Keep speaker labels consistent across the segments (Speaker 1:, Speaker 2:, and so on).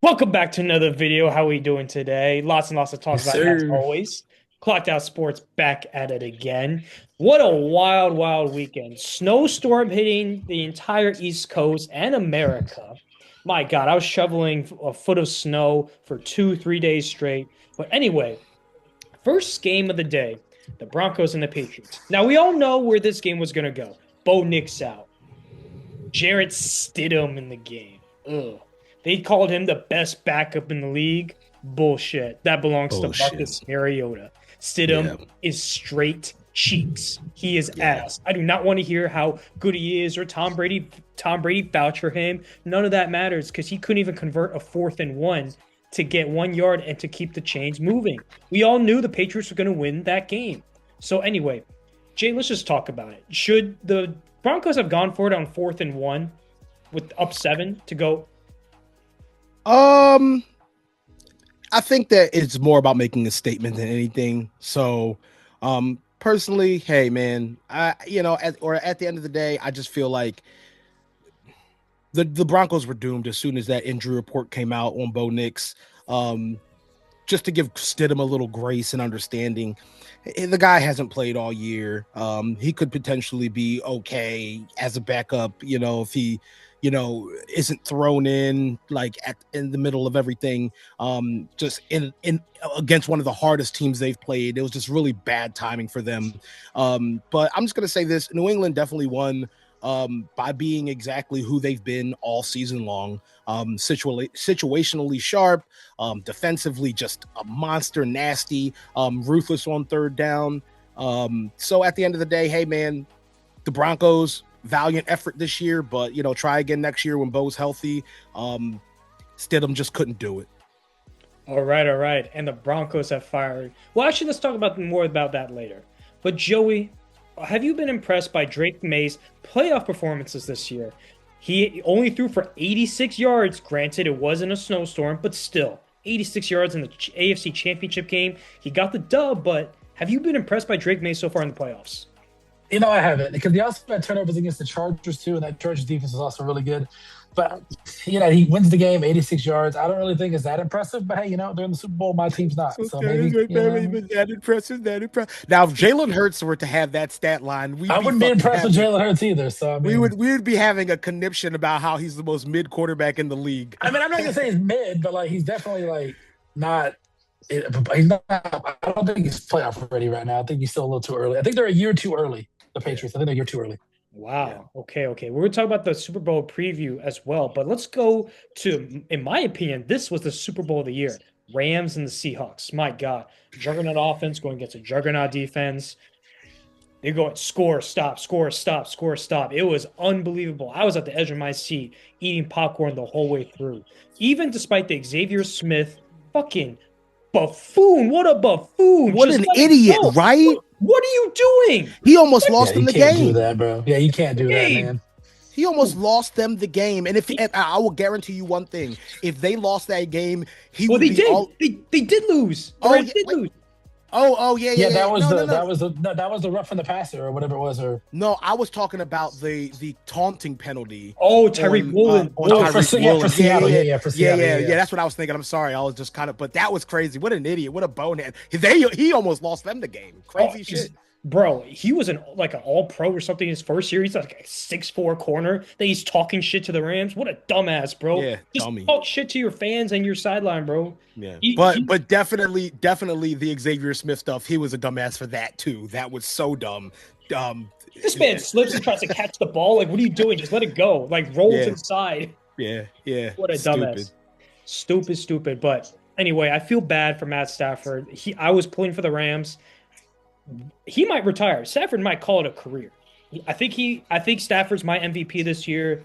Speaker 1: Welcome back to another video. How we doing today? Lots and lots to talk
Speaker 2: Yes,
Speaker 1: about as
Speaker 2: sir.
Speaker 1: always. Clocked Out Sports back at it again. What a wild, wild weekend. Snowstorm hitting the entire East Coast and America. My God, I was shoveling a foot of snow for 2, 3 days straight. But anyway, first game of the day, the Broncos and the Patriots. Now we all know where this game was gonna go. Bo Nick's out. Jarrett Stidham in the game. Ugh. They called him the best backup in the league. Bullshit. That belongs to
Speaker 2: Bullshit.
Speaker 1: Marcus Mariota.
Speaker 2: Yeah,
Speaker 1: Stidham is straight cheeks. He is
Speaker 2: yeah.
Speaker 1: ass. I do not want to hear how good he is or Tom Brady vouch for him. None of that matters because he couldn't even convert a 4th and 1 to get 1 yard and to keep the chains moving. We all knew the Patriots were going to win that game. So anyway, Jay, let's just talk about it. Should the Broncos have gone for it on 4th and 1 with up 7 to go?
Speaker 2: Um, I think that it's more about making a statement than anything. So, personally, hey man, at the end of the day, I just feel like the Broncos were doomed as soon as that injury report came out on Bo Nix. Um, just to give Stidham a little grace and understanding. The guy hasn't played all year. He could potentially be okay as a backup, if he, isn't thrown in like in the middle of everything. Just in against one of the hardest teams they've played. It was just really bad timing for them. But I'm just gonna say this: New England definitely won by being exactly who they've been all season long. Situationally sharp, defensively just a monster, nasty, ruthless on third down. So at the end of the day, hey man, the Broncos valiant effort this year, but try again next year when Bo's healthy. Stidham just couldn't do it.
Speaker 1: All right, all right. And the Broncos have fired. Well, actually, let's talk about more about that later. But Joey, have you been impressed by Drake May's playoff performances this year? He only threw for 86 yards. Granted, it wasn't a snowstorm, but still, 86 yards in the AFC Championship game. He got the dub, but have you been impressed by Drake May so far in the playoffs?
Speaker 3: I haven't because they also had turnovers against the Chargers too, and that Chargers defense is also really good. But he wins the game, 86 yards. I don't really think it's that impressive. But hey, they're in the Super Bowl. My team's not, so
Speaker 2: Okay,
Speaker 3: maybe
Speaker 2: that impressive, that impressive. Now, if Jalen Hurts were to have that stat line, we'd
Speaker 3: I
Speaker 2: be
Speaker 3: wouldn't be
Speaker 2: fucking
Speaker 3: impressed with
Speaker 2: having
Speaker 3: Jalen Hurts either. So
Speaker 2: we would be having a conniption about how he's the most mid quarterback in the league.
Speaker 3: I'm not gonna say he's mid, but like he's definitely like not. He's not. I don't think he's playoff ready right now. I think he's still a little too early. I think they're a year too early. The
Speaker 2: Yeah,
Speaker 3: Patriots. I think they're a year too early.
Speaker 2: yeah.
Speaker 1: Wow. Okay, okay. We're going to talk about the Super Bowl preview as well, but let's go to, in my opinion, this was the Super Bowl of the year. Rams and the Seahawks. My God. Juggernaut offense going against a juggernaut defense. They're going score, stop, score, stop, score, stop. It was unbelievable. I was at the edge of my seat eating popcorn the whole way through. Even despite the Xavier Smith fucking buffoon. What a buffoon.
Speaker 2: What
Speaker 1: Just
Speaker 2: an
Speaker 1: let it
Speaker 2: idiot,
Speaker 1: go.
Speaker 2: right?
Speaker 1: What are you doing?
Speaker 2: He almost
Speaker 3: Yeah,
Speaker 2: lost them
Speaker 3: you
Speaker 2: the
Speaker 3: can't do
Speaker 2: game.
Speaker 3: that, bro. Yeah, you can't do that,
Speaker 1: Game.
Speaker 3: man.
Speaker 2: He almost lost them the game. And if I will guarantee you one thing, if they lost that game, he
Speaker 1: Well,
Speaker 2: would
Speaker 1: they
Speaker 2: be
Speaker 1: did.
Speaker 2: all.
Speaker 1: They did lose. The
Speaker 2: Oh
Speaker 1: Reds
Speaker 2: yeah,
Speaker 1: did
Speaker 2: wait.
Speaker 1: lose.
Speaker 2: Oh yeah, yeah,
Speaker 3: Yeah,
Speaker 2: yeah.
Speaker 3: that was
Speaker 2: No, no,
Speaker 3: the
Speaker 2: no.
Speaker 3: that was the no, that was the rough from the passer or whatever it was, or
Speaker 2: No, I was talking about the taunting penalty
Speaker 1: Oh, Tyreek
Speaker 2: on
Speaker 1: Woolen.
Speaker 2: on
Speaker 3: oh for
Speaker 2: Tyreek
Speaker 3: For
Speaker 2: Woolen. Yeah,
Speaker 3: Seattle,
Speaker 2: yeah,
Speaker 3: yeah, for
Speaker 2: yeah,
Speaker 3: Seattle,
Speaker 2: yeah,
Speaker 3: yeah,
Speaker 2: yeah.
Speaker 3: yeah.
Speaker 2: That's what I was thinking. I'm sorry, I was just kind of, but that was crazy. What an idiot! What a bonehead. He almost lost them the game.
Speaker 1: Oh,
Speaker 2: Crazy shit.
Speaker 1: bro, he was like an all pro or something in his first year. He's like a 6'4" corner. Then he's talking shit to the Rams. What a dumbass, bro.
Speaker 2: Yeah,
Speaker 1: Just
Speaker 2: dummy.
Speaker 1: talk shit to your fans and your sideline, bro.
Speaker 2: Yeah,
Speaker 1: He,
Speaker 2: but
Speaker 1: he
Speaker 2: but definitely the Xavier Smith stuff. He was a dumbass for that too. That was so dumb. Um,
Speaker 1: this man slips and tries to catch the ball. Like, what are you doing? Just let it go. Like, roll to
Speaker 2: yeah,
Speaker 1: the side.
Speaker 2: yeah.
Speaker 1: What a
Speaker 2: Stupid.
Speaker 1: dumbass. Stupid, stupid. But anyway, I feel bad for Matt Stafford. I was pulling for the Rams. He might retire. Stafford might call it a career. I think Stafford's my MVP this year.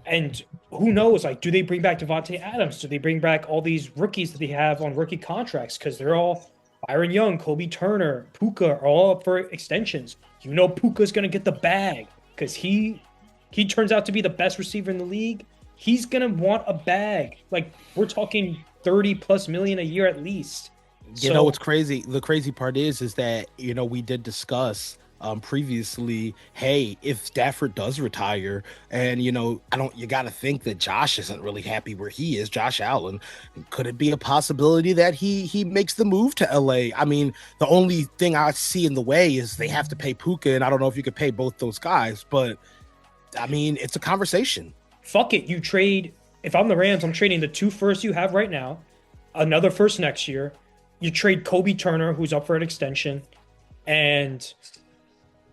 Speaker 1: And who knows? Like, do they bring back Devontae Adams? Do they bring back all these rookies that they have on rookie contracts? Because they're all Byron Young, Kobe Turner, Puka are all up for extensions. You know Puka's gonna get the bag because he turns out to be the best receiver in the league. He's gonna want a bag. Like, we're talking 30 plus million a year at least.
Speaker 2: You know
Speaker 1: So
Speaker 2: what's crazy? The crazy part is that we did discuss previously, hey, if Stafford does retire, and you got to think that Josh isn't really happy where he is, Josh Allen, could it be a possibility that he makes the move to LA? I mean, the only thing I see in the way is they have to pay Puka, and I don't know if you could pay both those guys, but I mean, it's a conversation.
Speaker 1: Fuck it, you trade. If I'm the Rams, I'm trading the 2 firsts you have right now, another first next year. You trade Kobe Turner, who's up for an extension, and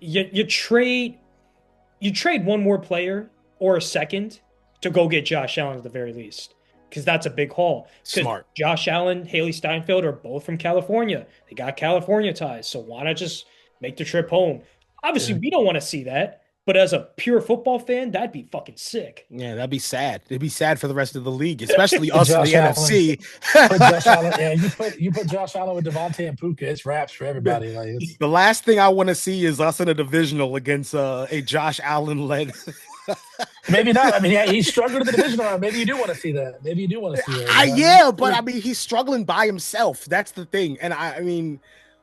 Speaker 1: you trade one more player or a second to go get Josh Allen at the very least, because that's a big haul.
Speaker 2: Smart.
Speaker 1: Josh Allen, Haley Steinfeld are both from California. They got California ties, so why not just make the trip home? Obviously, we don't want to see that. But as a pure football fan, that'd be fucking sick.
Speaker 2: Yeah, that'd be sad. It'd be sad for the rest of the league, especially us in the NFC.
Speaker 3: Put Josh Allen, you put Josh Allen with Devontae and Puka, it's wraps for everybody.
Speaker 2: The last thing I want to see is us in a divisional against a Josh Allen led.
Speaker 3: Maybe not. I mean, he's struggling in the divisional. Maybe you do want to see that.
Speaker 2: But I mean, he's struggling by himself. That's the thing. And I mean,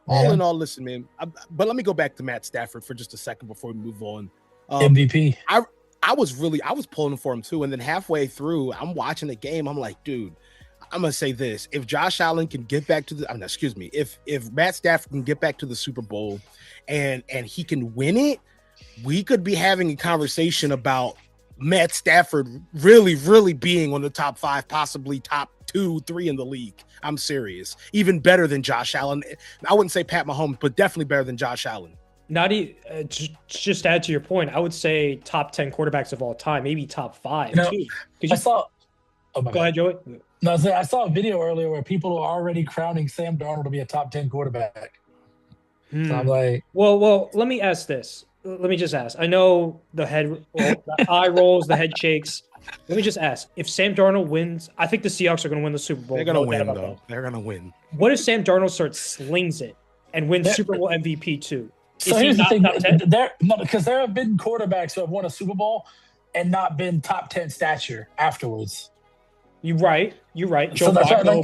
Speaker 2: all in all, listen, man. But let me go back to Matt Stafford for just a second before we move on.
Speaker 3: MVP.
Speaker 2: I was pulling for him too, and then halfway through, I'm watching the game. I'm like, dude, I'm gonna say this: if Josh Allen can get back to if Matt Stafford can get back to the Super Bowl, and he can win it, we could be having a conversation about Matt Stafford really, really being on the top 5, possibly top 2, 3 in the league. I'm serious, even better than Josh Allen. I wouldn't say Pat Mahomes, but definitely better than Josh Allen.
Speaker 1: Just add to your point, I would say top 10 quarterbacks of all time, maybe top 5 too.
Speaker 3: Go
Speaker 1: ahead, Joey.
Speaker 3: No, I saw a video earlier where people are already crowning Sam Darnold to be a top 10 quarterback. So I'm like,
Speaker 1: well, let me ask this. Let me just ask. I know the eye rolls, the head shakes. Let me just ask: if Sam Darnold wins, I think the Seahawks are going to win the Super Bowl.
Speaker 2: They're going to win, though. They're going to win.
Speaker 1: What if Sam Darnold slings it and wins Super Bowl MVP too?
Speaker 3: So here's the thing: because there have been quarterbacks who have won a Super Bowl and not been top 10 stature afterwards.
Speaker 1: You're right.
Speaker 3: Joe Flacco,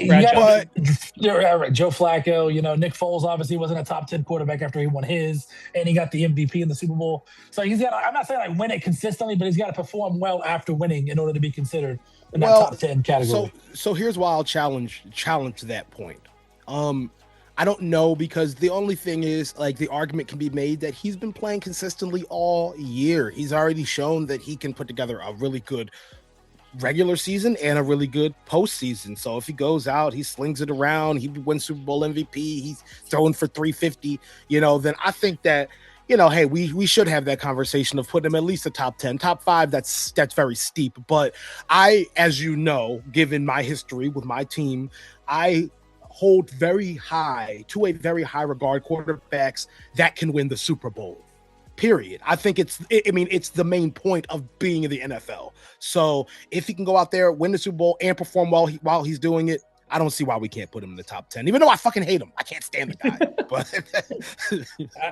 Speaker 3: Joe Flacco. Nick Foles obviously wasn't a top 10 quarterback after he won his, and he got the MVP in the Super Bowl. So he's got. I'm not saying win it consistently, but he's got to perform well after winning in order to be considered in that top 10 category.
Speaker 2: So here's why I'll challenge that point. I don't know, because the only thing is, the argument can be made that he's been playing consistently all year. He's already shown that he can put together a really good regular season and a really good postseason. So if he goes out, he slings it around, he wins Super Bowl MVP, he's throwing for 350, then I think that, hey, we should have that conversation of putting him at least a top 10, top 5. That's very steep. But as you know, given my history with my team, I hold to a very high regard quarterbacks that can win the Super Bowl. Period. I think it's the main point of being in the NFL. So if he can go out there, win the Super Bowl, and perform while he's doing it, I don't see why we can't put him in the top 10, even though I fucking hate him. I can't stand the guy. But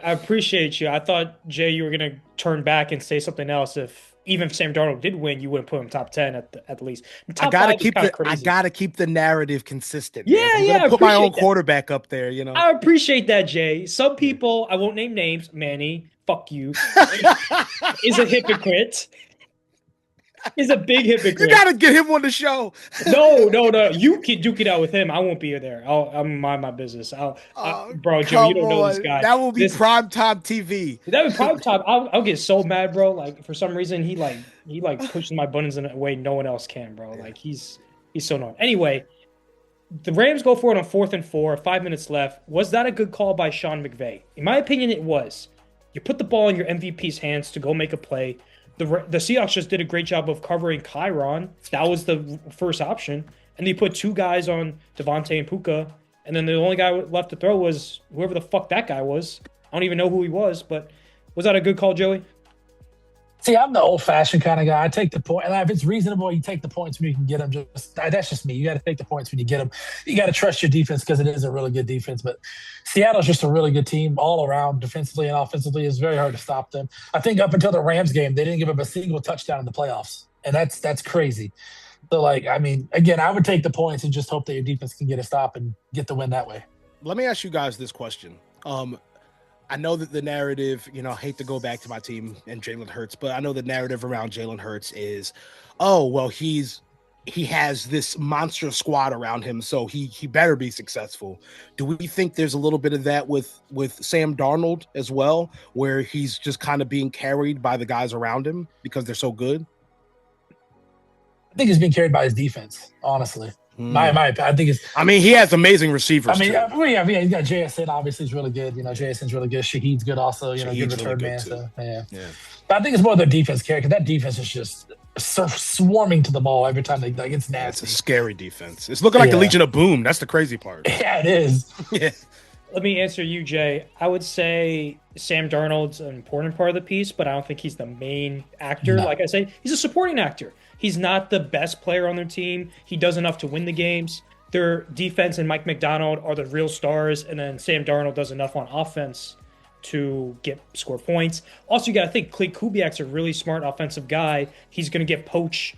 Speaker 1: I appreciate you. I thought, Jay, you were going to turn back and say something else. Even if Sam Darnold did win, you wouldn't put him top 10 at least.
Speaker 2: I gotta keep the narrative consistent.
Speaker 1: Yeah.
Speaker 2: Put my own quarterback up there.
Speaker 1: I appreciate that, Jay. Some people, I won't name names, Manny, fuck you, is a hypocrite. He's a big hypocrite.
Speaker 2: You gotta get him on the show.
Speaker 1: No. You can duke it out with him. I won't be there. I'll mind my business. Bro, Joe, you don't know this guy.
Speaker 2: That will be primetime TV.
Speaker 1: That would primetime. I'll get so mad, bro. For some reason, he pushes my buttons in a way no one else can, bro. He's so annoying. Anyway, the Rams go for it on 4th and 4. 5 minutes left. Was that a good call by Sean McVay? In my opinion, it was. You put the ball in your MVP's hands to go make a play. The Seahawks just did a great job of covering Kyron. That was the first option. And they put 2 guys on Devontae and Puka. And then the only guy left to throw was whoever the fuck that guy was. I don't even know who he was. But was that a good call, Joey?
Speaker 3: See, I'm the old-fashioned kind of guy. I take the point. And if it's reasonable, you take the points when you can get them. That's just me. You got to take the points when you get them. You got to trust your defense because it is a really good defense. But Seattle's just a really good team all around, defensively and offensively. It's very hard to stop them. I think up until the Rams game, they didn't give up a single touchdown in the playoffs. And that's crazy. So, again, I would take the points and just hope that your defense can get a stop and get the win that way.
Speaker 2: Let me ask you guys this question. I know that the narrative, I hate to go back to my team and Jalen Hurts, but I know the narrative around Jalen Hurts is, oh, well, he has this monster squad around him, so he better be successful. Do we think there's a little bit of that with Sam Darnold as well, where he's just kind of being carried by the guys around him because they're so good?
Speaker 3: I think he's being carried by his defense, honestly. I think it's.
Speaker 2: I mean, he has amazing receivers.
Speaker 3: He's got JSN. Obviously, is really good. JSN's really good. Shahid's good, also. Good return really man. So yeah. But I think it's more their defense carry, because that defense is just swarming to the ball every time they like. It's nasty.
Speaker 2: It's a scary defense. It's looking like the Legion of Boom. That's the crazy part.
Speaker 3: Yeah, it is.
Speaker 2: Yeah.
Speaker 1: Let me answer you, Jay. I would say Sam Darnold's an important part of the piece, but I don't think he's the main actor. No. Like I say, he's a supporting actor. He's not the best player on their team. He does enough to win the games. Their defense and Mike McDaniel are the real stars, and then Sam Darnold does enough on offense to score points. Also, you got to think Klay Kubiak's a really smart offensive guy. He's going to get poached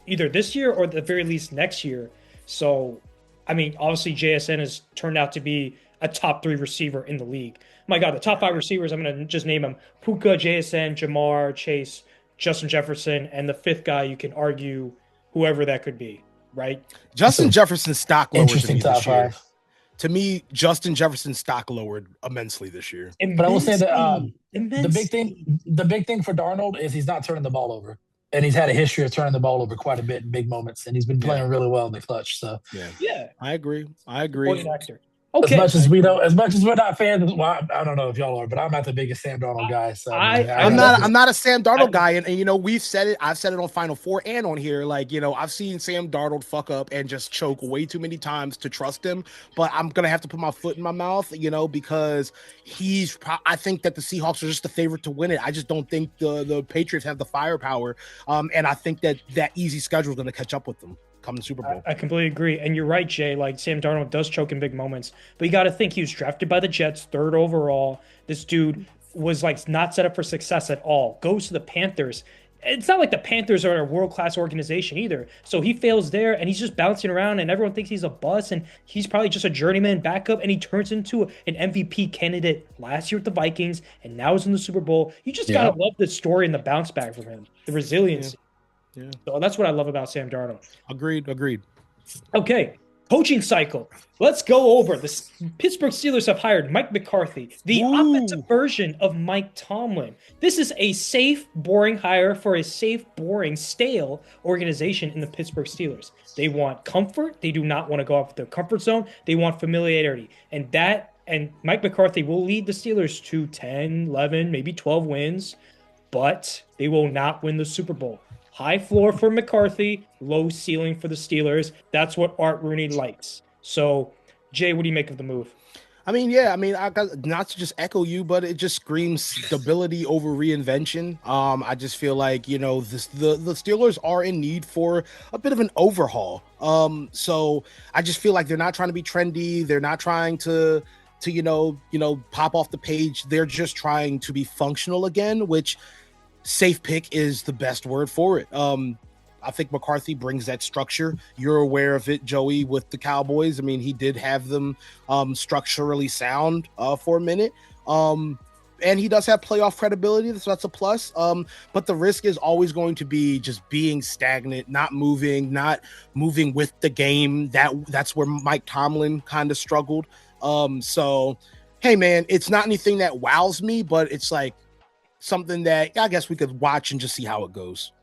Speaker 1: either this year or at the very least next year. So, I mean, obviously JSN has turned out to be a top 3 receiver in the league. My God, the top 5 receivers, I'm going to just name them: Puka, JSN, Jamar, Chase, Justin Jefferson, and the 5th guy, you can argue whoever that could be, right?
Speaker 2: Justin Jefferson's stock lowered
Speaker 3: to me this year.
Speaker 2: To me, Justin Jefferson's stock lowered immensely this year.
Speaker 3: But I will say that the big thing for Darnold is he's not turning the ball over. And he's had a history of turning the ball over quite a bit in big moments, and he's been playing really well in the clutch. So
Speaker 2: yeah. I agree.
Speaker 1: Actor.
Speaker 3: Okay. As much as we're not fans, well, I don't know if y'all are, but I'm not the biggest Sam Darnold guy. So
Speaker 2: I'm not a Sam Darnold guy, and we've said it. I've said it on Final Four and on here. Like, I've seen Sam Darnold fuck up and just choke way too many times to trust him. But I'm gonna have to put my foot in my mouth, because I think that the Seahawks are just the favorite to win it. I just don't think the Patriots have the firepower, and I think that easy schedule is gonna catch up with them come the Super Bowl.
Speaker 1: I completely agree. And you're right, Jay. Like, Sam Darnold does choke in big moments. But you got to think, he was drafted by the Jets, 3rd overall. This dude was, not set up for success at all. Goes to the Panthers. It's not like the Panthers are a world-class organization either. So he fails there, and he's just bouncing around, and everyone thinks he's a bust, and he's probably just a journeyman backup, and he turns into an MVP candidate last year with the Vikings, and now he's in the Super Bowl. You just got to love the story and the bounce back from him, the resiliency. Yeah. So that's what I love about Sam Darnold.
Speaker 2: Agreed.
Speaker 1: Okay, coaching cycle. Let's go over this. Pittsburgh Steelers have hired Mike McCarthy, the offensive version of Mike Tomlin. This is a safe, boring hire for a safe, boring, stale organization in the Pittsburgh Steelers. They want comfort. They do not want to go off their comfort zone. They want familiarity. And Mike McCarthy will lead the Steelers to 10, 11, maybe 12 wins, but they will not win the Super Bowl. High floor for McCarthy, low ceiling for the Steelers. That's what Art Rooney likes. So, Jay, what do you make of the move?
Speaker 2: I got not to just echo you, but it just screams stability over reinvention. I just feel like, the Steelers are in need for a bit of an overhaul. So I just feel like they're not trying to be trendy. They're not trying to pop off the page. They're just trying to be functional again, which safe pick is the best word for it. I think McCarthy brings that structure. You're aware of it, Joey, with the Cowboys. I mean, he did have them structurally sound for a minute. And he does have playoff credibility, so that's a plus. But the risk is always going to be just being stagnant, not moving with the game. That's where Mike Tomlin kind of struggled. So, hey, man, it's not anything that wows me, but it's like something that I guess we could watch and just see how it goes.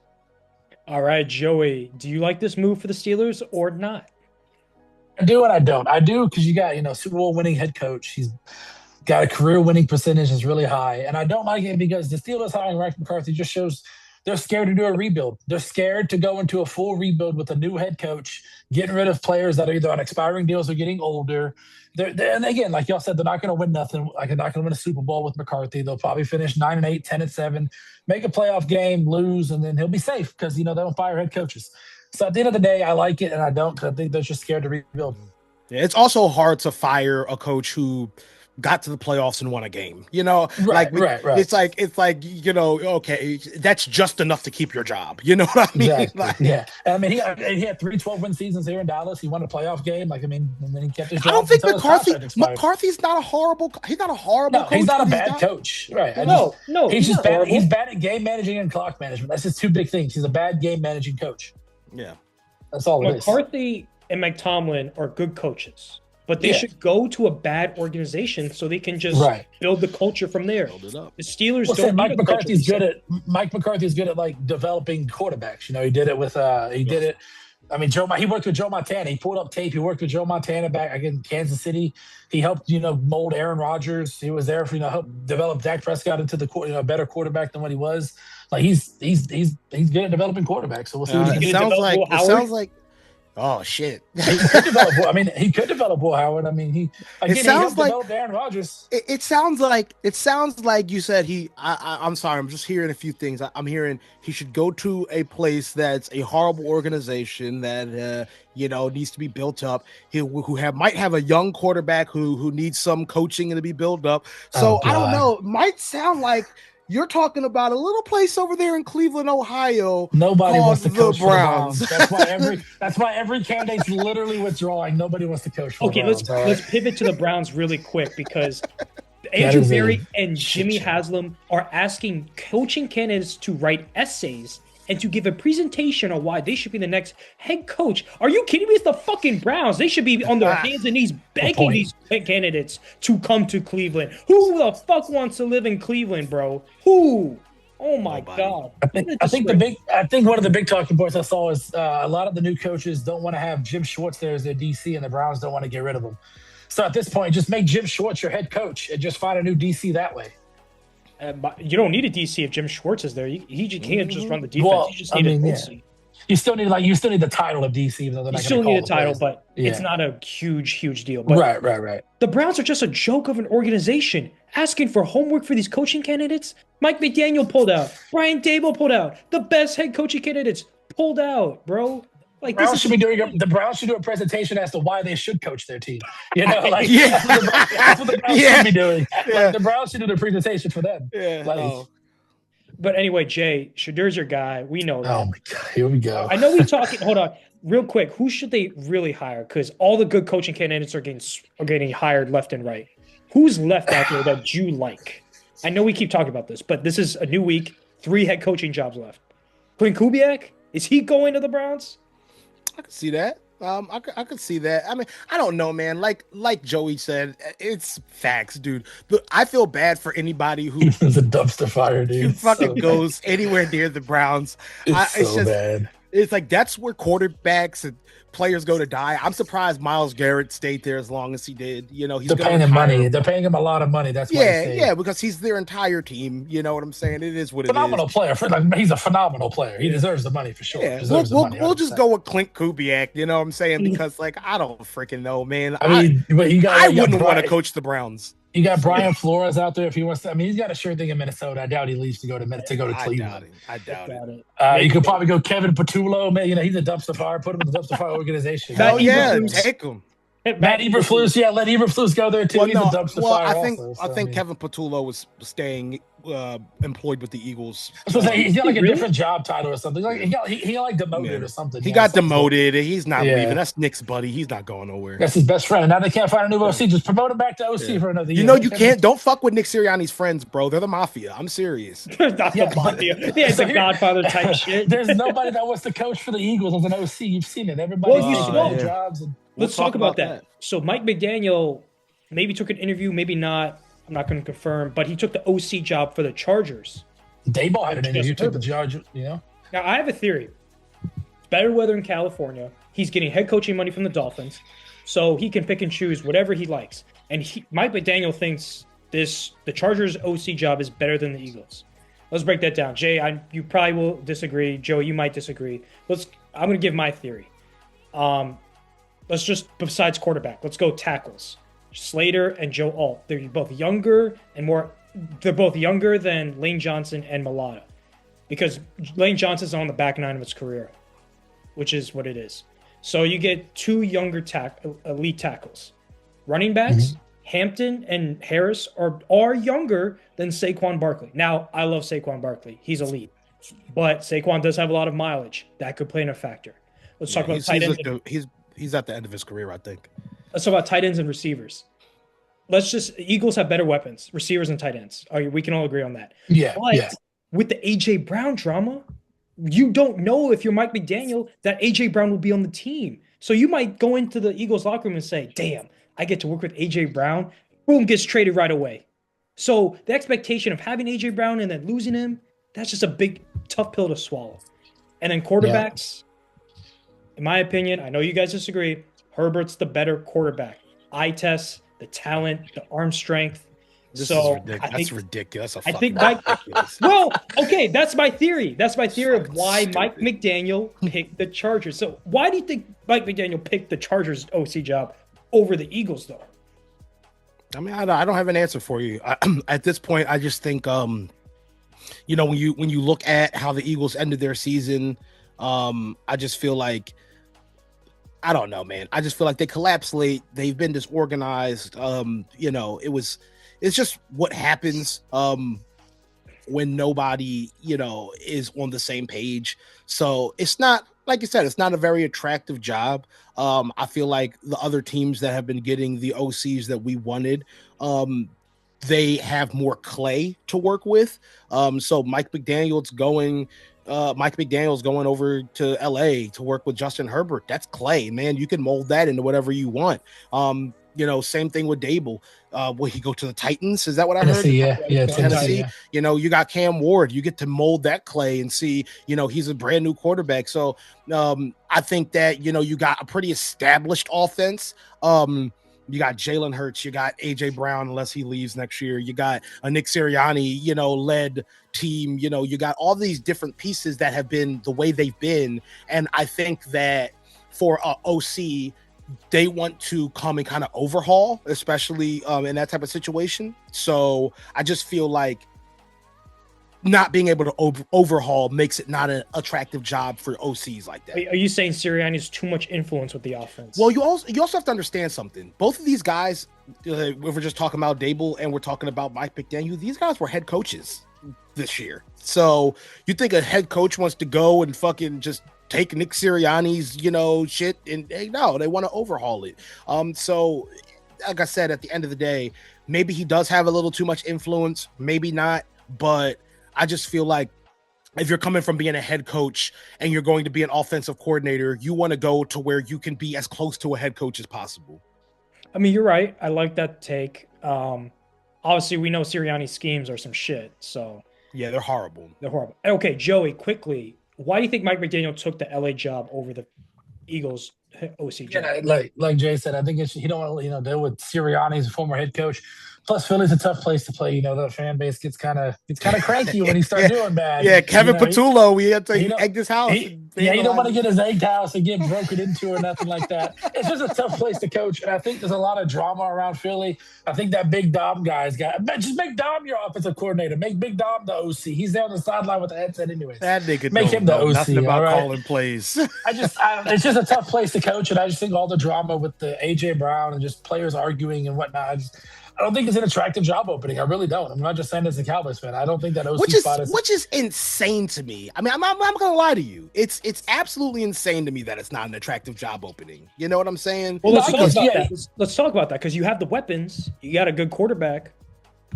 Speaker 1: All right, Joey, do you like this move for the Steelers or not?
Speaker 3: I do and I don't. I do because you got, Super Bowl winning head coach. He's got a career winning percentage is really high. And I don't like it because the Steelers hiring Mike McCarthy just shows they're scared to do a rebuild. They're scared to go into a full rebuild with a new head coach, getting rid of players that are either on expiring deals or getting older. And again, like y'all said, they're not going to win nothing. Like, they're not going to win a Super Bowl with McCarthy. They'll probably finish 9-8, 10-7, make a playoff game, lose, and then he'll be safe because, they don't fire head coaches. So at the end of the day, I like it and I don't because I think they're just scared to rebuild.
Speaker 2: Yeah, it's also hard to fire a coach who got to the playoffs and won a game. You know,
Speaker 3: Right.
Speaker 2: it's like you know, okay, that's just enough to keep your job. You know what I mean?
Speaker 3: Exactly.
Speaker 2: Like,
Speaker 3: Yeah. I mean, he had 3 12-win seasons here in Dallas. He won a playoff game. Like, I mean, and then he kept his job.
Speaker 2: I don't think
Speaker 3: until his contract expired.
Speaker 2: McCarthy's not a horrible. He's not a horrible
Speaker 3: No,
Speaker 2: coach.
Speaker 3: he's not a
Speaker 2: but
Speaker 3: bad coach. Right.
Speaker 1: He's
Speaker 3: just
Speaker 1: not
Speaker 3: bad.
Speaker 1: horrible.
Speaker 3: He's bad at game managing and clock management. That's his 2 big things. He's a bad game managing coach.
Speaker 2: Yeah.
Speaker 3: That's all it is.
Speaker 1: McCarthy and McTomlin are good coaches, but they should go to a bad organization so they can just build the culture from there.
Speaker 2: Build it up.
Speaker 1: The Steelers
Speaker 3: Well,
Speaker 1: don't.
Speaker 3: Mike McCarthy's good at like developing quarterbacks. You know, he did it with did it. I mean, he worked with Joe Montana. He pulled up tape. He worked with Joe Montana back in Kansas City. He helped, mold Aaron Rodgers. He was there for, help develop Dak Prescott into the better quarterback than what he was. Like he's good at developing quarterbacks. So we'll see what he
Speaker 2: It sounds like. Oh shit!
Speaker 3: He could develop Will Howard. I mean, he helped develop Aaron Rodgers.
Speaker 2: It sounds like you said I'm sorry. I'm just hearing a few things. I'm hearing he should go to a place that's a horrible organization that needs to be built up. Might have a young quarterback who needs some coaching and to be built up. So I don't know. It might sound like you're talking about a little place over there in Cleveland, Ohio.
Speaker 3: Nobody wants to coach
Speaker 2: the Browns.
Speaker 3: That's why every candidate's literally withdrawing. Nobody wants to coach for the Browns.
Speaker 1: Let's pivot to the Browns really quick because Andrew Berry and Jimmy Haslam are asking coaching candidates to write essays and to give a presentation on why they should be the next head coach. Are you kidding me? It's the fucking Browns. They should be on their hands and knees begging these candidates to come to Cleveland. Who the fuck wants to live in Cleveland, bro? Who? Oh my God.
Speaker 3: I think one of the big talking points I saw is a lot of the new coaches don't want to have Jim Schwartz there as their DC, and the Browns don't want to get rid of him. So at this point, just make Jim Schwartz your head coach and just find a new DC that way.
Speaker 1: You don't need a DC if Jim Schwartz is there. He can't just run the defense.
Speaker 3: Well,
Speaker 1: you just need an OC.
Speaker 3: You still need the title of DC, even though they're not.
Speaker 1: You still need a title, but it's not a huge deal. But
Speaker 3: right.
Speaker 1: The Browns are just a joke of an organization asking for homework for these coaching candidates. Mike McDaniel pulled out. Brian Daboll pulled out. The best head coaching candidates pulled out, bro. Like
Speaker 3: the Browns should do a presentation as to why they should coach their team. That's what the Browns should be doing.
Speaker 2: Yeah.
Speaker 3: Like, the Browns should do the presentation for them.
Speaker 2: Yeah.
Speaker 1: But anyway, Jay, Shedur's your guy. We know that.
Speaker 3: Oh my God, here we go.
Speaker 1: I know we're talking. Hold on, real quick. Who should they really hire? Because all the good coaching candidates are getting hired left and right. Who's left out there that you like? I know we keep talking about this, but this is a new week. 3 head coaching jobs left. Clint Kubiak, is he going to the Browns?
Speaker 2: I could see that. I could see that. I mean, I don't know, man. Like Joey said, it's facts, dude. But I feel bad for anybody who
Speaker 3: is a dumpster fire, dude.
Speaker 2: Who fucking goes anywhere near the Browns.
Speaker 3: It's so bad.
Speaker 2: It's like that's where quarterbacks and players go to die. I'm surprised Myles Garrett stayed there as long as he did. He's
Speaker 3: paying him money. They're paying him a lot of money. That's why
Speaker 2: because he's their entire team. You know what I'm saying? It is what
Speaker 3: phenomenal player. He's a phenomenal player. He deserves the money for sure.
Speaker 2: Yeah, we'll just go with Clint Kubiak. You know what I'm saying? Because I don't freaking know, man.
Speaker 3: I
Speaker 2: wouldn't want to coach the Browns.
Speaker 3: You got Brian Flores out there if he wants to. I mean, he's got a sure thing in Minnesota. I doubt he leaves to go to Cleveland.
Speaker 2: I doubt it.
Speaker 3: You could probably go Kevin Patullo. Man, he's a dumpster fire. Put him in the dumpster fire organization.
Speaker 2: Take him.
Speaker 3: Matt Eberflus, let Eberflus go there too. He's a dumpster fire.
Speaker 2: I think Kevin Patullo was staying employed with the Eagles.
Speaker 3: So he's got a different job title or something. He got demoted or something.
Speaker 2: He got demoted. He's not leaving. That's Nick's buddy. He's not going nowhere.
Speaker 3: That's his best friend. Now they can't find a new OC. Just promote him back to OC for another year.
Speaker 2: You can't. Don't fuck with Nick Sirianni's friends, bro. They're the mafia. I'm serious.
Speaker 1: Not the mafia. It's a Godfather type shit.
Speaker 3: There's nobody that wants to coach for the Eagles as an OC. You've seen it. Everybody's taking jobs.
Speaker 1: Let's talk about that. So Mike McDaniel maybe took an interview, maybe not. I'm not going to confirm, but he took the OC job for the Chargers.
Speaker 3: Daboll had an interview, took the Chargers, Now,
Speaker 1: I have a theory. It's better weather in California. He's getting head coaching money from the Dolphins, so he can pick and choose whatever he likes. And Mike McDaniel thinks the Chargers OC job is better than the Eagles. Let's break that down. Jay, you probably will disagree. Joey, you might disagree. I'm going to give my theory. Let's just, besides quarterback, let's go tackles. Slater and Joe Alt. They're both younger than Lane Johnson and Mulata. Because Lane Johnson's on the back 9 of his career, which is what it is. So you get 2 younger elite tackles. Running backs, Hampton and Harris are younger than Saquon Barkley. Now, I love Saquon Barkley. He's elite. But Saquon does have a lot of mileage. That could play in a factor. Let's talk about tight ends.
Speaker 2: He's at the end of his career, I think.
Speaker 1: Let's talk about tight ends and receivers. Eagles have better weapons, receivers and tight ends. We can all agree on that.
Speaker 3: Yeah.
Speaker 1: But with the A.J. Brown drama, you don't know if you're Mike McDaniel that A.J. Brown will be on the team. So you might go into the Eagles locker room and say, damn, I get to work with A.J. Brown. Boom, gets traded right away. So the expectation of having A.J. Brown and then losing him, that's just a big, tough pill to swallow. And then quarterbacks, in my opinion, I know you guys disagree, Herbert's the better quarterback. Eye test, the talent, the arm strength.
Speaker 2: That's ridiculous.
Speaker 1: Ridiculous. Well, okay, that's my theory. That's my theory of why Mike McDaniel picked the Chargers. So why do you think Mike McDaniel picked the Chargers OC job over the Eagles, though?
Speaker 2: I mean, I don't have an answer for you. At this point, I just think, when you look at how the Eagles ended their season, I just feel like, I don't know, man. I just feel like they collapsed late. They've been disorganized. It's just what happens when nobody, is on the same page. So it's not, like you said, it's not a very attractive job. I feel like the other teams that have been getting the OCs that we wanted, they have more clay to work with. So Mike McDaniel's going over to LA to work with Justin Herbert. That's clay, man. You can mold that into whatever you want. Same thing with Dable. Will he go to the Titans? Is that what I heard?
Speaker 3: Tennessee.
Speaker 2: Yeah. You got Cam Ward. You get to mold that clay and see, he's a brand new quarterback. So I think that, you got a pretty established offense. You got Jalen Hurts, you got A.J. Brown, unless he leaves next year. You got a Nick Sirianni, led team. You got all these different pieces that have been the way they've been. And I think that for OC, they want to come and kind of overhaul, especially in that type of situation. So I just feel like not being able to overhaul makes it not an attractive job for OCs like that.
Speaker 1: Are you saying Sirianni has too much influence with the offense?
Speaker 2: Well, you also have to understand something. Both of these guys, if we're just talking about Dable and we're talking about Mike McDaniel, these guys were head coaches this year. So you think a head coach wants to go and fucking just take Nick Sirianni's, shit, and no, they want to overhaul it. So like I said, at the end of the day, maybe he does have a little too much influence, maybe not, but I just feel like if you're coming from being a head coach and you're going to be an offensive coordinator, you want to go to where you can be as close to a head coach as possible.
Speaker 1: I mean, you're right. I like that take. Obviously, we know Sirianni's schemes are some shit. So
Speaker 2: yeah, they're horrible.
Speaker 1: Okay, Joey, quickly, why do you think Mike McDaniel took the LA job over the Eagles OC job?
Speaker 3: Yeah, like Jay said, I think he don't want to deal with Sirianni's former head coach. Plus, Philly's a tough place to play. The fan base gets kind of cranky when he starts doing bad.
Speaker 2: Yeah, Kevin Patullo, we had to egg his house.
Speaker 3: You don't want to get his egg house and get broken into or nothing like that. It's just a tough place to coach, and I think there's a lot of drama around Philly. I think that Big Dom guy's got just make Dom your offensive coordinator. Make Big Dom the OC. He's there on the sideline with the headset, anyways.
Speaker 2: That nigga
Speaker 3: make him the OC.
Speaker 2: Nothing about calling plays.
Speaker 3: It's just a tough place to coach, and I just think all the drama with the A.J. Brown and just players arguing and whatnot. I don't think it's an attractive job opening. I really don't. I'm not just saying as a Cowboys fan. I don't think that OC spot is...
Speaker 2: Which is insane to me. I mean, I'm not going to lie to you. It's absolutely insane to me that it's not an attractive job opening. You know what I'm saying?
Speaker 1: Well, let's talk about that because you have the weapons. You got a good quarterback.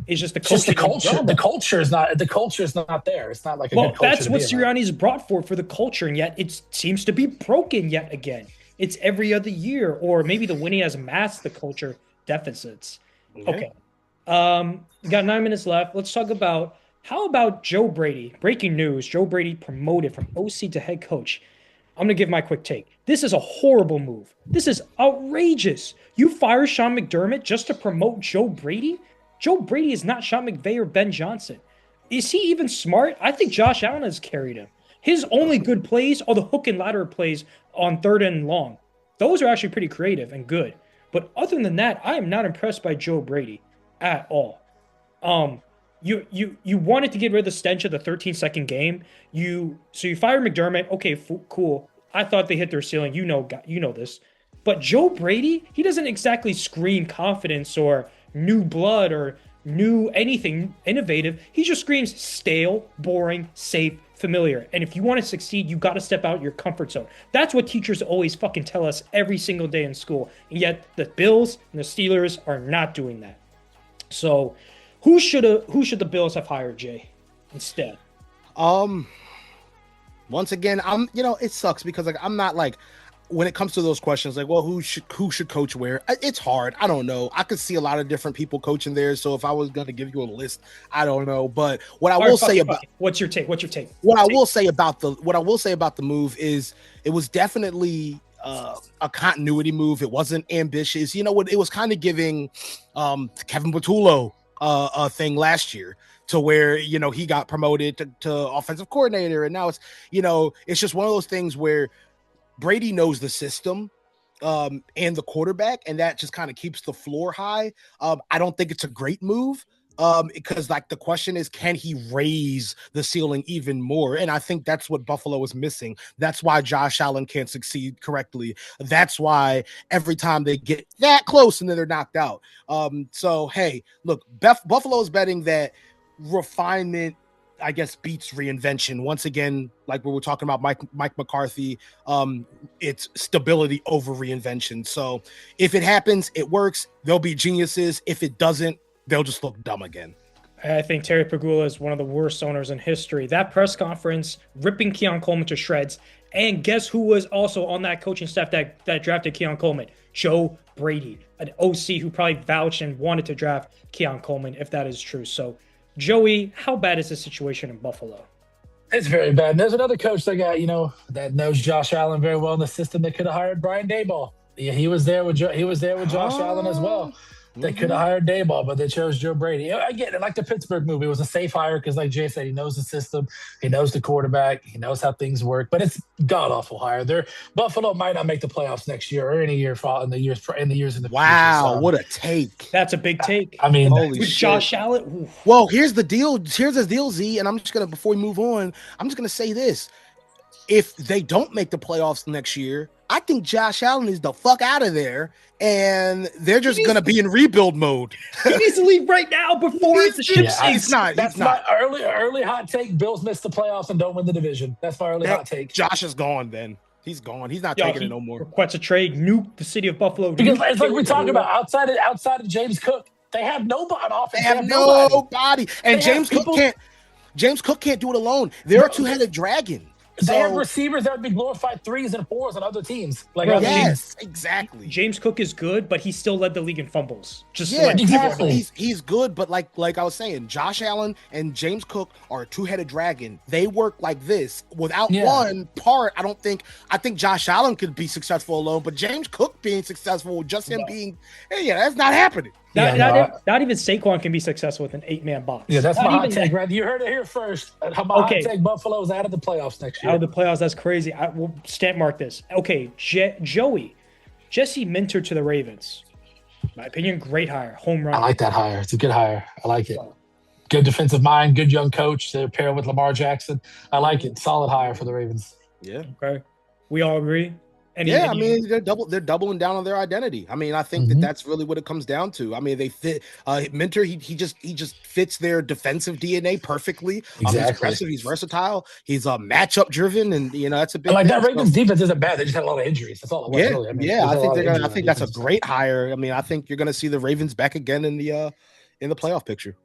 Speaker 1: It's just the culture.
Speaker 3: Just the culture. The culture is not. The culture is not there. It's not like a good culture.
Speaker 1: That's what Sirianni's brought for the culture, and yet it seems to be broken yet again. It's every other year, or maybe the winning has masked the culture deficits. Okay. We got 9 minutes left. Let's talk about how about Joe Brady? Breaking news. Joe Brady promoted from OC to head coach. I'm going to give my quick take. This is a horrible move. This is outrageous. You fire Sean McDermott just to promote Joe Brady? Joe Brady is not Sean McVay or Ben Johnson. Is he even smart? I think Josh Allen has carried him. His only good plays are the hook and ladder plays on 3rd and long. Those are actually pretty creative and good. But other than that, I am not impressed by Joe Brady at all. You wanted to get rid of the stench of the 13-second game. So you fire McDermott. Okay, cool. I thought they hit their ceiling. You know this. But Joe Brady, he doesn't exactly scream confidence or new blood or new anything innovative. He just screams stale, boring, safe, familiar. And if you want to succeed, you got to step out your comfort zone. That's what teachers always fucking tell us every single day in school. And yet the Bills and the Steelers are not doing that. So who should the Bills have hired, Jay, instead?
Speaker 2: Once again, it sucks because like I'm not like, when it comes to those questions, like, well, who should coach where? It's hard. I don't know. I could see a lot of different people coaching there. So if I was going to give you a list, I don't know. But what I will say about
Speaker 1: what's your take?
Speaker 2: What I will say about the move is it was definitely a continuity move. It wasn't ambitious. You know what? It was kind of giving Kevin Patullo a thing last year, to where, he got promoted to offensive coordinator. And now it's just one of those things where Brady knows the system and the quarterback, and that just kind of keeps the floor high. I don't think it's a great move because like the question is, can he raise the ceiling even more? And I think that's what Buffalo is missing. That's why Josh Allen can't succeed correctly. That's why every time they get that close and then they're knocked out. So, hey, look, Buffalo is betting that refinement, I guess, beats reinvention. Once again, like we were talking about Mike McCarthy, it's stability over reinvention. So if it happens, it works. They'll be geniuses. If it doesn't, they'll just look dumb again.
Speaker 1: I think Terry Pegula is one of the worst owners in history. That press conference, ripping Keon Coleman to shreds. And guess who was also on that coaching staff that drafted Keon Coleman? Joe Brady, an OC who probably vouched and wanted to draft Keon Coleman, if that is true. So, Joey, how bad is the situation in Buffalo?
Speaker 3: It's very bad. And there's another coach that got, that knows Josh Allen very well in the system. They could have hired Brian Daboll. Yeah, he was there with Josh Allen as well. They could have hired Daboll, but they chose Joe Brady. I get it. Like the Pittsburgh move, it was a safe hire because, like Jay said, he knows the system, he knows the quarterback, he knows how things work. But it's god awful hire. Buffalo might not make the playoffs next year or any year in the years in the future.
Speaker 2: Wow, what a take!
Speaker 1: That's a big take.
Speaker 3: I mean,
Speaker 2: holy
Speaker 1: with
Speaker 2: shit.
Speaker 1: Josh Allen. Oof.
Speaker 2: Well, here's the deal. Here's the deal, Z. And I'm just gonna, before we move on, I'm just gonna say this: if they don't make the playoffs next year, I think Josh Allen is the fuck out of there, and they're just going to be in rebuild mode.
Speaker 1: He needs to leave right now before the ship sinks.
Speaker 2: He's not.
Speaker 3: That's my early hot take. Bills miss the playoffs and don't win the division. That's my early hot take.
Speaker 2: Josh is gone then. He's gone. He's not taking it no more.
Speaker 1: Requests a trade, nuke the city of Buffalo.
Speaker 3: Because it's like we talk about outside of James Cook, they have nobody on offense.
Speaker 2: They have nobody. And James Cook can't do it alone. They're a two-headed dragon.
Speaker 3: They have receivers that would be glorified 3s and 4s on other teams.
Speaker 2: Yes, exactly.
Speaker 1: James Cook is good, but he still led the league in fumbles.
Speaker 3: Exactly.
Speaker 2: He's good, but like I was saying, Josh Allen and James Cook are a two-headed dragon. They work like this. Without one part, I think Josh Allen could be successful alone, but James Cook being successful, just him being, that's not happening.
Speaker 1: Not even Saquon can be successful with an 8-man box.
Speaker 3: Yeah, that's my hot take, right? You heard it here first. Hot take: Buffalo's out of the playoffs next year.
Speaker 1: Out of the playoffs, that's crazy. I will stamp mark this. Okay, Joey, Jesse Minter to the Ravens. My opinion, great hire, home run.
Speaker 3: I like that hire. It's a good hire. I like it. Good defensive mind, good young coach. They're paired with Lamar Jackson. I like it. Solid hire for the Ravens.
Speaker 2: Yeah.
Speaker 1: Okay. We all agree.
Speaker 2: I mean, they're doubling down on their identity. I mean, I think that's really what it comes down to. I mean, they fit Minter. He just fits their defensive DNA perfectly.
Speaker 3: Exactly.
Speaker 2: He's aggressive. He's versatile. He's matchup driven, and that's a big.
Speaker 3: That Ravens defense isn't bad. They just had a lot of injuries. That's all it was.
Speaker 2: Yeah,
Speaker 3: really.
Speaker 2: I think that's a great hire. I mean, I think you're going to see the Ravens back again in the playoff picture.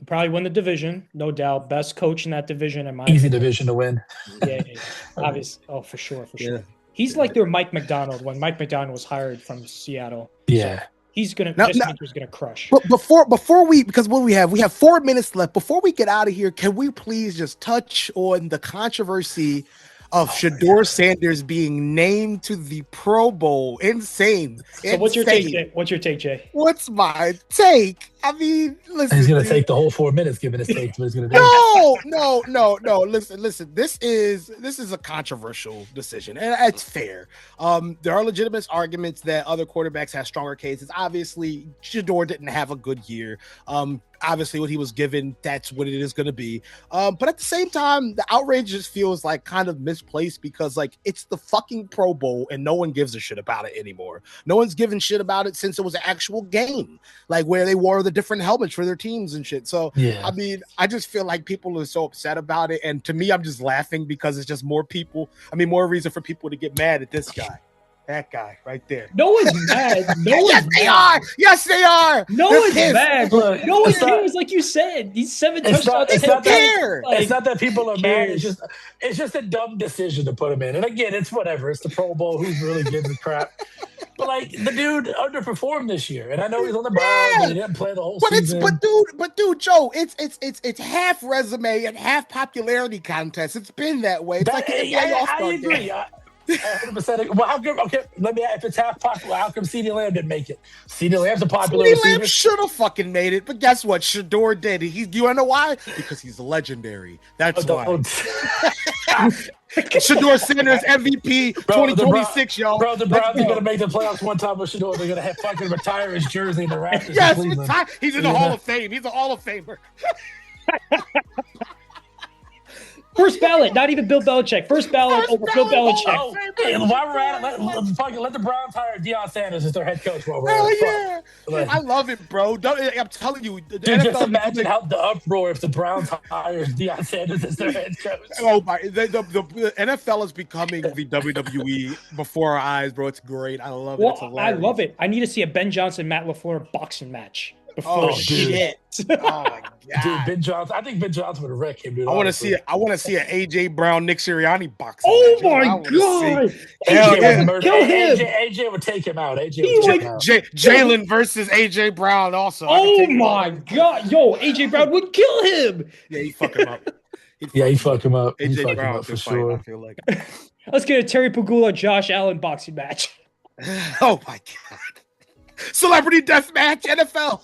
Speaker 1: Probably win the division, no doubt. Best coach in that division, in my
Speaker 3: easy opinion. Division to win.
Speaker 1: Yeah. Obviously. Oh, for sure. He's like their Mike McDaniel when Mike McDaniel was hired from Seattle.
Speaker 3: Yeah.
Speaker 1: So he's gonna crush.
Speaker 2: But before we, because what we have 4 minutes left. Before we get out of here, can we please just touch on the controversy of Shedeur Sanders being named to the Pro Bowl? Insane.
Speaker 1: So what's your take, Jay?
Speaker 2: What's my take? I mean, listen.
Speaker 3: He's going to take the whole 4 minutes giving his takes, but he's going to do
Speaker 2: No. Listen. This is a controversial decision, and it's fair. There are legitimate arguments that other quarterbacks have stronger cases. Obviously, Shador didn't have a good year. Obviously, what he was given, that's what it is going to be. But at the same time, the outrage just feels like kind of misplaced because like it's the fucking Pro Bowl and no one gives a shit about it anymore. No one's given shit about it since it was an actual game, like where they wore the different helmets for their teams and shit. So, yeah. I mean, I just feel like people are so upset about it. And to me, I'm just laughing because it's just more reason for people to get mad at this guy. That guy right there.
Speaker 1: No one's mad.
Speaker 2: Yes, they are. Yes, they are.
Speaker 1: No one's mad. Look, no one cares, like you said. These 7 touchdowns.
Speaker 3: It's not that people are mad. It's just a dumb decision to put him in. And again, it's whatever. It's the Pro Bowl. Who's really gives a crap? But like the dude underperformed this year, and I know he's on the Browns, but he didn't play the whole season.
Speaker 2: But dude, Joe, it's half resume and half popularity contest. It's been that way. It's
Speaker 3: I agree. 100%. Well, how come? Okay, let me. If it's half popular, how come CeeDee Lamb didn't make it? CeeDee Lamb's a popular receiver.
Speaker 2: CeeDee Lamb should have fucking made it, but guess what? Shador did. You wanna know why? Because he's legendary. That's why. Shador Sanders MVP 2026, y'all.
Speaker 3: Bro, the Browns are gonna make the playoffs one time with Shador. They're gonna have fucking retire his jersey in the Raptors.
Speaker 2: Yes, he's in the Hall of Fame. He's a Hall of Famer.
Speaker 1: First ballot, not even Bill Belichick. First ballot over Bill Belichick.
Speaker 3: Hey, while we're at it, let the Browns hire Deion Sanders as their head coach.
Speaker 2: Hell yeah. I love it, bro. I'm telling you.
Speaker 3: Dude, just imagine how the uproar if the Browns hires Deion Sanders as their head coach.
Speaker 2: Oh, my. The NFL is becoming the WWE before our eyes, bro. It's great. I love it. It's hilarious.
Speaker 1: I love it. I need to see a Ben Johnson, Matt LaFleur boxing match.
Speaker 2: Oh shit! Oh my god,
Speaker 3: dude, Ben Johnson. I think Ben Johnson would have wrecked him. Dude,
Speaker 2: I want to see it. I want to see an AJ Brown, Nick Sirianni boxing.
Speaker 1: Oh my god!
Speaker 3: Kill him. AJ would take him out.
Speaker 2: Jalen versus AJ Brown also.
Speaker 1: Oh my god, yo, AJ Brown would kill him.
Speaker 2: Yeah, he fuck him up.
Speaker 3: He'd fuck him up.
Speaker 2: AJ Brown for sure. I feel like.
Speaker 1: Let's get a Terry Pagula, Josh Allen boxing match.
Speaker 2: Oh my god! Celebrity death match, NFL.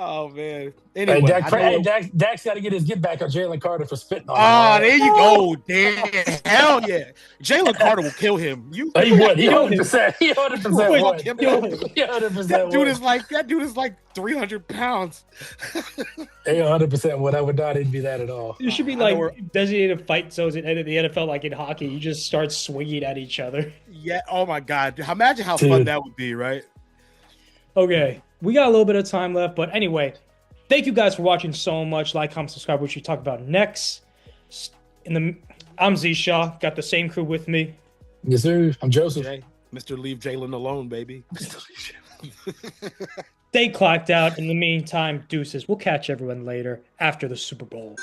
Speaker 2: Oh man. Anyway,
Speaker 3: Dak's got to get his get back on Jalen Carter for spitting on him.
Speaker 2: Oh, there you go. Damn. Hell yeah. Jalen Carter will kill him.
Speaker 3: He would. He 100%. He 100% would. He
Speaker 2: 100% that dude is like 300 pounds.
Speaker 3: He 100% would. I would not envy that at all.
Speaker 1: It should be like designated fight zones in the NFL, like in hockey. You just start swinging at each other.
Speaker 2: Yeah. Oh my God. Imagine how fun that would be, right?
Speaker 1: Okay. We got a little bit of time left, but anyway, thank you guys for watching so much. Like, comment, subscribe, which we talk about next. I'm Z Shaw. Got the same crew with me.
Speaker 3: Yes, sir. I'm Joseph.
Speaker 2: Mr. Leave Jalen alone, baby.
Speaker 1: Stay clocked out. In the meantime, deuces. We'll catch everyone later after the Super Bowl.